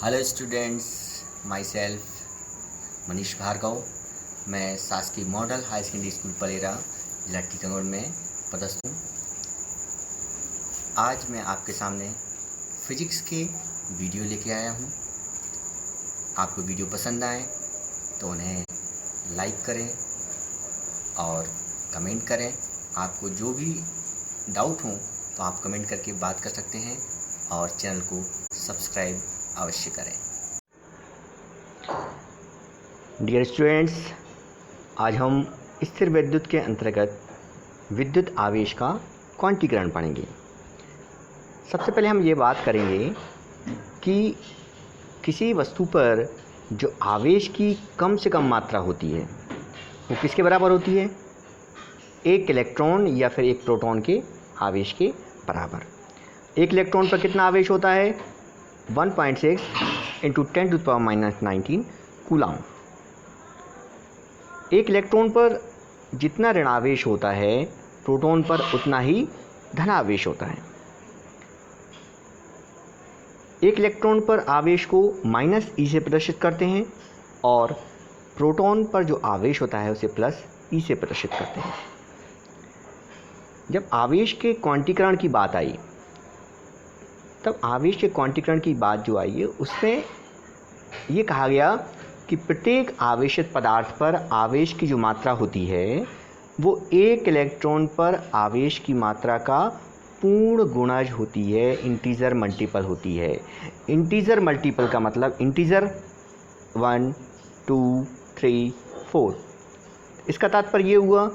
Hello students, myself Manish Bhargav. मैं शासकीय model high secondary school Palera, जिला टीकमगढ़ में पदस्थ हूँ। आज मैं आपके सामने फिजिक्स के वीडियो लेके आया हूँ। आपको वीडियो पसंद आए तो उन्हें लाइक करें और कमेंट करें। आपको जो भी डाउट हो तो आप कमेंट करके बात कर सकते हैं और चैनल को सब्सक्राइब अवश्य करें। डियर स्टूडेंट्स, आज हम स्थिर विद्युत के अंतर्गत विद्युत आवेश का क्वांटीकरण पढ़ेंगे। सबसे पहले हम ये बात करेंगे कि किसी वस्तु पर जो आवेश की कम से कम मात्रा होती है वो किसके बराबर होती है? एक इलेक्ट्रॉन या फिर एक प्रोटॉन के आवेश के बराबर। एक इलेक्ट्रॉन पर कितना आवेश होता है? 1.6 इंटू 10⁻⁻19 कूलाम। एक इलेक्ट्रॉन पर जितना ऋणावेश होता है, प्रोटॉन पर उतना ही धनावेश होता है। एक इलेक्ट्रॉन पर आवेश को -e से प्रदर्शित करते हैं और प्रोटॉन पर जो आवेश होता है उसे +e से प्रदर्शित करते हैं। जब आवेश के क्वांटीकरण की बात आई, तब आवेश के क्वांटीकरण की बात जो आई है उसमें ये कहा गया कि प्रत्येक आवेशित पदार्थ पर आवेश की जो मात्रा होती है वो एक इलेक्ट्रॉन पर आवेश की मात्रा का पूर्ण गुणज होती है, इंटीजर मल्टीपल होती है। इंटीजर मल्टीपल का मतलब इंटीजर 1, 2, 3, 4। इसका तात्पर्य ये हुआ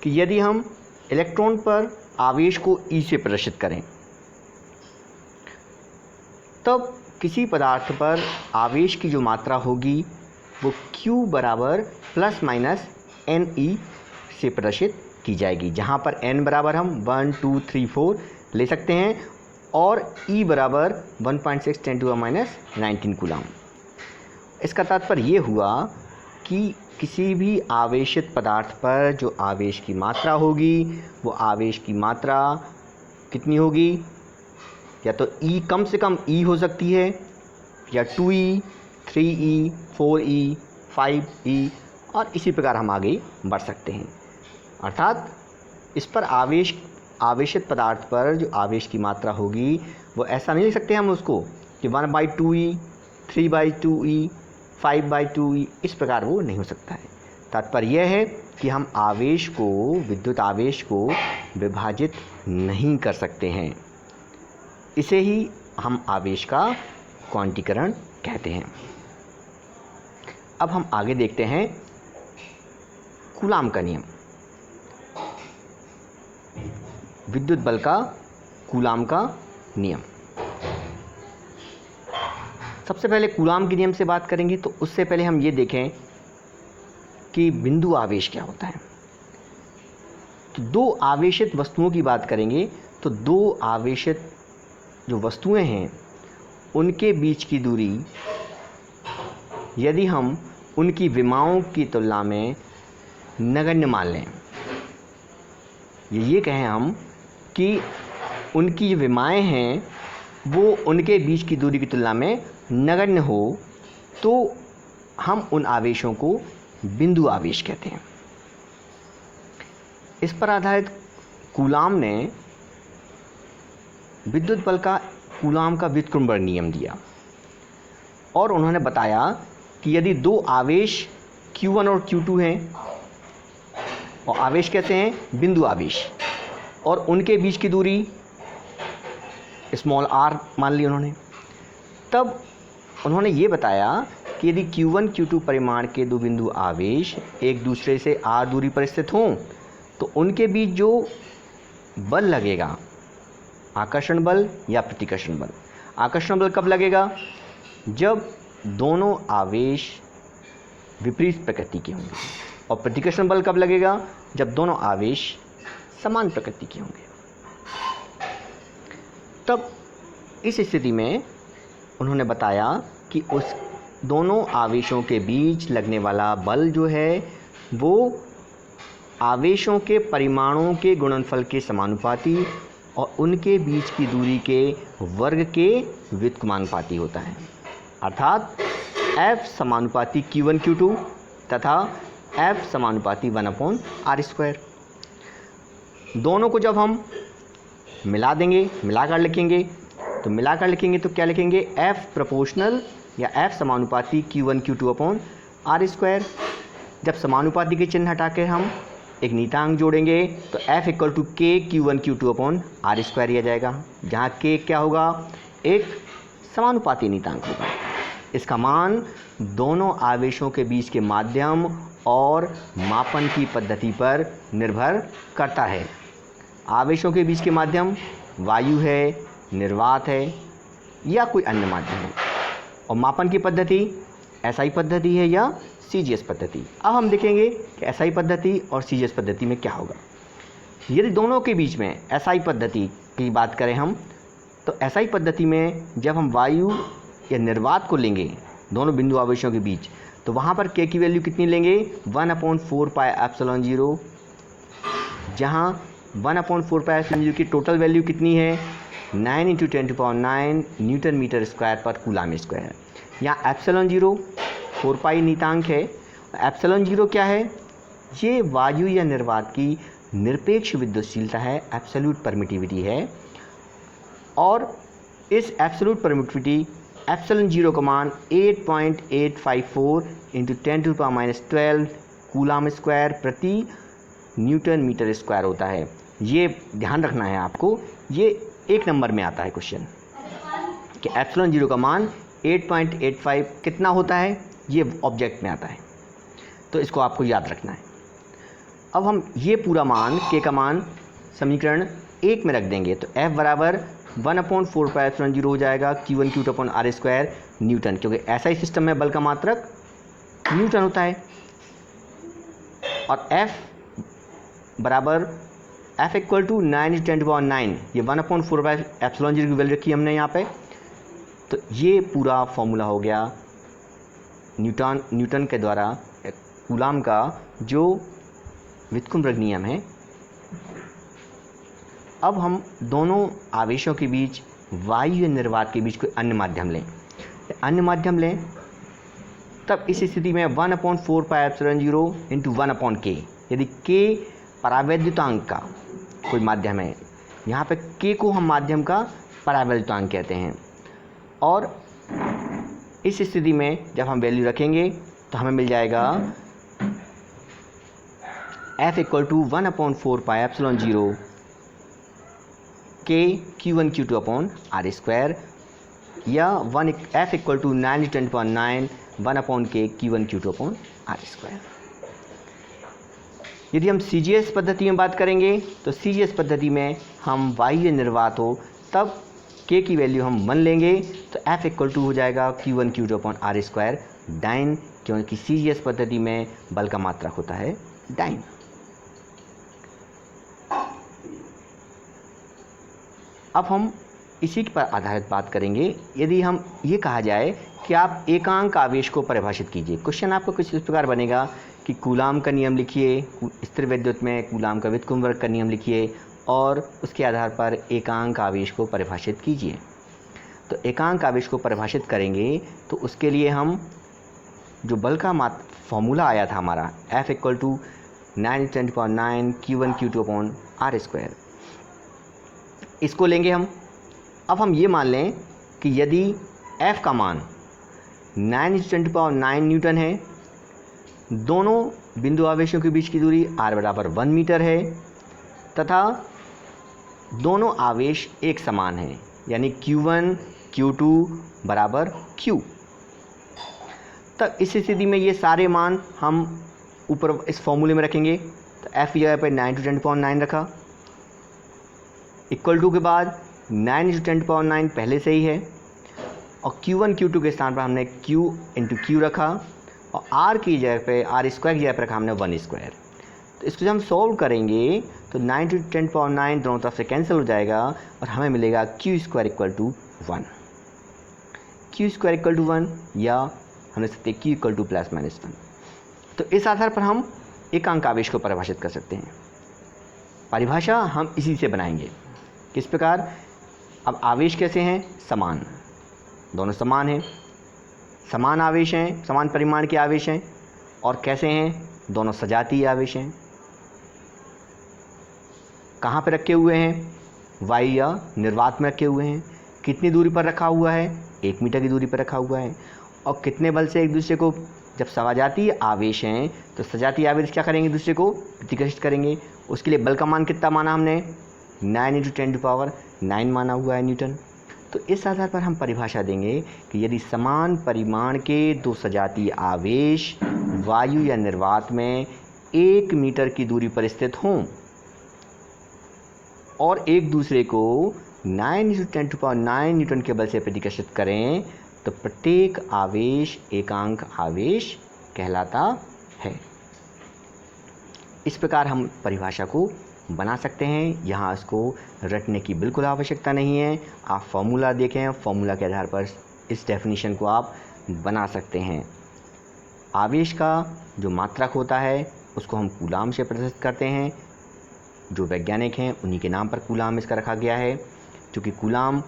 कि यदि हम इलेक्ट्रॉन पर आवेश को E से प्रदर्शित करें, तब किसी पदार्थ पर आवेश की जो मात्रा होगी वो Q बराबर ±NE से प्रदर्शित की जाएगी, जहाँ पर N बराबर हम 1, 2, 3, 4 ले सकते हैं और E बराबर 1.6 10⁻⁻19 कूलाम। इसका तात्पर्य ये हुआ कि किसी भी आवेशित पदार्थ पर जो आवेश की मात्रा होगी वो आवेश की मात्रा कितनी होगी? या तो E कम से कम E हो सकती है, या 2E, 3E, 4E, 5E और इसी प्रकार हम आगे बढ़ सकते हैं। अर्थात इस पर आवेशित पदार्थ पर जो आवेश की मात्रा होगी वो ऐसा नहीं लिख सकते हम उसको कि 1/2E, 3/2E, 5/2E, इस प्रकार वो नहीं हो सकता है। तात्पर्य यह है कि हम आवेश को, विद्युत आवेश को विभाजित नहीं कर सकते हैं। इसे ही हम आवेश का क्वांटीकरण कहते हैं। अब हम आगे देखते हैं कूलाम का नियम। विद्युत बल का कूलाम का नियम। सबसे पहले कूलाम के नियम से बात करेंगे तो उससे पहले हम ये देखें कि बिंदु आवेश क्या होता है। तो दो आवेशित वस्तुओं की बात करेंगे तो दो आवेशित जो वस्तुएं हैं उनके बीच की दूरी यदि हम उनकी विमाओं की तुलना में नगण्य मान लें, ये कहें हम कि उनकी जो विमाएं हैं वो उनके बीच की दूरी की तुलना में नगण्य हो, तो हम उन आवेशों को बिंदु आवेश कहते हैं। इस पर आधारित कूलाम ने विद्युत बल का कूलाम का व्युत्क्रमण नियम दिया और उन्होंने बताया कि यदि दो आवेश Q1 और Q2 हैं, और आवेश कैसे हैं? बिंदु आवेश, और उनके बीच की दूरी r मान ली उन्होंने, तब उन्होंने ये बताया कि यदि Q1 Q2 परिमाण के दो बिंदु आवेश एक दूसरे से r दूरी पर स्थित हों तो उनके बीच जो बल लगेगा, आकर्षण बल या प्रतिकर्षण बल, आकर्षण बल कब लगेगा? जब दोनों आवेश विपरीत प्रकृति के होंगे, और प्रतिकर्षण बल कब लगेगा? जब दोनों आवेश समान प्रकृति के होंगे। तब इस स्थिति में उन्होंने बताया कि उस दोनों आवेशों के बीच लगने वाला बल जो है वो आवेशों के परिमाणों के गुणनफल के समानुपाती और उनके बीच की दूरी के वर्ग के व्युत्क्रमानुपाती होता है। अर्थात F समानुपाती Q1 Q2 तथा F समानुपाती 1/r²। दोनों को जब हम मिला देंगे, मिलाकर लिखेंगे तो क्या लिखेंगे, F प्रोपोर्शनल या F समानुपाती Q1 Q2/r²। जब समानुपाती के चिन्ह हटा के हम एक नीतांक जोड़ेंगे तो F = K Q1 Q2/r² दिया जाएगा, जहाँ K क्या होगा, एक समानुपाती नीतांक होगा। इसका मान दोनों आवेशों के बीच के माध्यम और मापन की पद्धति पर निर्भर करता है। आवेशों के बीच के माध्यम वायु है, निर्वात है या कोई अन्य माध्यम है, और मापन की पद्धति SI पद्धति है या CGS पद्धति। अब हम देखेंगे कि SI पद्धति और CGS पद्धति में क्या होगा। यदि दोनों के बीच में SI पद्धति की बात करें हम, तो SI पद्धति में जब हम वायु या निर्वात को लेंगे दोनों बिंदु आवेशों के बीच, तो वहाँ पर K की वैल्यू कितनी लेंगे, 1/4πε0, जहाँ 1/4πε0 की टोटल वैल्यू कितनी है, 9 × 10⁹ न्यूटन मीटर स्क्वायर पर कूलाम स्क्वायर। यहाँ ε0 4π नीतांक है। ε0 क्या है, ये वायु या निर्वात की निरपेक्ष विद्युतशीलता है, एब्सोल्यूट परमिटिविटी है। और इस एब्सोल्यूट परमिटिविटी ε0 का मान 8.854 × 10⁻12 कूलाम स्क्वायर प्रति न्यूटन मीटर स्क्वायर होता है। ये ध्यान रखना है आपको, ये 1 नंबर में आता है क्वेश्चन कि ε0 का मान 8.85 कितना होता है, ये ऑब्जेक्ट में आता है, तो इसको आपको याद रखना है। अब हम ये पूरा मान K का मान समीकरण 1 में रख देंगे तो F बराबर 1/4πε0 हो जाएगा Q1 Q2/r² न्यूटन, क्योंकि ऐसा ही सिस्टम में बल का मात्रक न्यूटन होता है। और F बराबर F = 9 × 10⁻9, ये 1/4πε0 की वैल्यू रखी हमने यहाँ पे। तो ये पूरा फॉर्मूला हो गया न्यूटन के द्वारा कूलाम का जो व्युत्क्रमण नियम है। अब हम दोनों आवेशों के बीच, वायु या निर्वात के बीच कोई अन्य माध्यम लें, तब इस स्थिति में 1/4πε0 × 1/K, यदि K परावैद्युतांक का कोई माध्यम है, यहाँ पे K को हम माध्यम का परावैद्युतांक कहते हैं। और इस स्थिति में जब हम वैल्यू रखेंगे तो हमें मिल जाएगा F = 1/4πε0 K Q1 Q2/r² या F = 9 × 10⁻9 1/K Q1 Q2/r²। यदि हम CGS पद्धति में बात करेंगे तो CGS पद्धति में हम वायु निर्वात हो तब K की वैल्यू हम 1 लेंगे तो F = हो जाएगा Q1 Q2/r² डाइन, क्योंकि CGS पद्धति में बल का मात्रक होता है डाइन। अब हम इसी पर आधारित बात करेंगे। यदि हम ये कहा जाए कि आप एकांक आवेश को परिभाषित कीजिए, क्वेश्चन आपका कुछ इस प्रकार बनेगा कि कूलाम का नियम लिखिए, स्थिर विद्युत में कूलाम का व्युत्क्रमण का नियम लिखिए और उसके आधार पर एकांक आवेश को परिभाषित कीजिए। तो एकांक आवेश को परिभाषित करेंगे तो उसके लिए हम जो बल का फॉर्मूला आया था हमारा F = 9 × 10⁻9 Q1 Q2/r², इसको लेंगे हम। अब हम ये मान लें कि यदि F का मान 9 × 10⁻9 न्यूटन है, दोनों बिंदु आवेशों के बीच की दूरी r = 1 मीटर है तथा दोनों आवेश एक समान हैं, यानी Q1 Q2 = Q। तब इस स्थिति में ये सारे मान हम ऊपर इस फॉर्मूले में रखेंगे। तो F की जगह पर 9 × 10⁻9 रखा, इक्वल टू के बाद 9 × 10⁻9 पहले से ही है और Q1 Q2 के स्थान पर हमने Q × Q रखा और R की जगह पे r² की जगह पर रखा हमने 1²। तो इसको जब हम सॉल्व करेंगे तो 9 × 10⁻9 दोनों तरफ से कैंसिल हो जाएगा और हमें मिलेगा Q² = 1। Q² = 1 या हम लिख सकते हैं Q = ±1। तो इस आधार पर हम एकांक आवेश को परिभाषित कर सकते हैं। परिभाषा हम इसी से बनाएंगे। किस प्रकार? अब आवेश कैसे हैं? समान, दोनों समान हैं। समान आवेश हैं, समान परिमाण के आवेश हैं, और कैसे हैं, दोनों सजातीय आवेश हैं। कहाँ पर रखे हुए हैं, वायु या निर्वात में रखे हुए हैं। कितनी दूरी पर रखा हुआ है, 1 मीटर की दूरी पर रखा हुआ है। और कितने बल से एक दूसरे को, जब सजातीय आवेश हैं तो सजातीय आवेश क्या करेंगे, दूसरे को प्रतिकर्षित करेंगे। उसके लिए बल का मान कितना माना हमने, 9 × 10⁹ माना हुआ है न्यूटन। तो इस आधार पर हम परिभाषा देंगे कि यदि समान परिमाण के दो सजातीय आवेश वायु या निर्वात में 1 मीटर की दूरी पर स्थित हों और एक दूसरे को 9 × 10⁹ न्यूटन के बल से प्रतिकर्षित करें तो प्रत्येक आवेश एकांक आवेश कहलाता है। इस प्रकार हम परिभाषा को बना सकते हैं। यहाँ इसको रटने की बिल्कुल आवश्यकता नहीं है। आप फॉर्मूला देखें, फॉर्मूला के आधार पर इस डेफिनेशन को आप बना सकते हैं। आवेश का जो मात्रक होता है उसको हम कूलाम से प्रदर्शित करते हैं। जो वैज्ञानिक हैं उन्हीं के नाम पर कूलाम इसका रखा गया है। क्योंकि कूलाम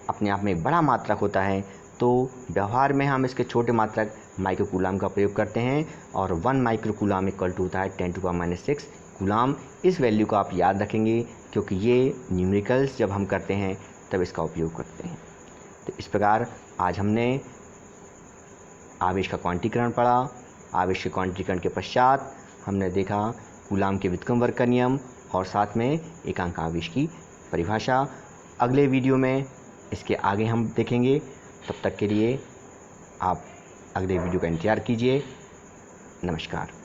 अपने आप में एक बड़ा मात्रक होता है, तो व्यवहार में हम इसके छोटे मात्रक माइक्रो कूलाम का प्रयोग करते हैं। और 1 माइक्रो कूलाम इक्वल टू होता है 10⁻⁻⁶ कूलाम। इस वैल्यू को आप याद रखेंगे क्योंकि ये न्यूमेरिकल्स जब हम करते हैं तब इसका उपयोग करते हैं। तो इस प्रकार आज हमने आवेश का क्वांटीकरण पढ़ा। आवेश के क्वांटीकरण के पश्चात हमने देखा कूलाम के व्युत्क्रम वर्ग का नियम और साथ में एकांक आवेश की परिभाषा। अगले वीडियो में इसके आगे हम देखेंगे। तब तक के लिए आप अगले वीडियो का इंतज़ार कीजिए। नमस्कार।